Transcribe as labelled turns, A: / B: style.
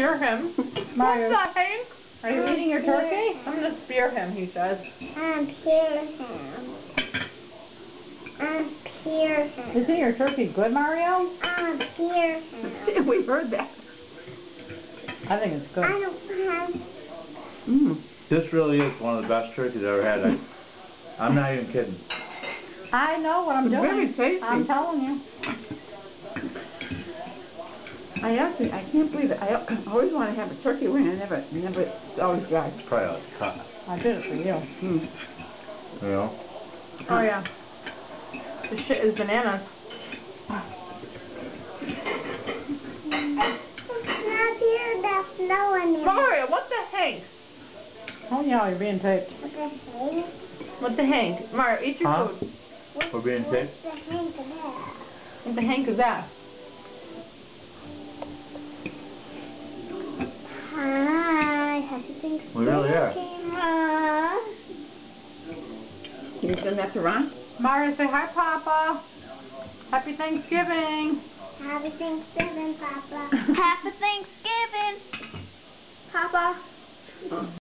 A: spear him.
B: Mario,
A: What's that, Hank?
B: are you eating your turkey?
A: I'm gonna spear him, he says.
B: Isn't your turkey good, Mario?
A: We heard that.
B: I think it's good.
C: This really is one of the best turkeys I've ever had. I'm not even kidding.
B: I know what I'm
A: It's
B: doing.
A: very tasty.
B: I'm telling you.
D: I can't believe it. I always want to have a turkey wing. I never, it's always dry.
C: It's probably like cut.
B: I did it for you.
C: You know?
A: Oh, yeah. This shit is bananas. Mario, what the Hank?
B: Oh yeah, you're being taped.
A: What the Hank? Mario, eat your
C: Huh?
A: food.
C: We're being taped?
A: What the Hank is that?
E: Hi, happy Thanksgiving.
C: We really are.
D: Can you send that to Ron?
B: Mario, say hi, Papa. Happy Thanksgiving.
E: Happy Thanksgiving, Papa. Happy Thanksgiving, Papa.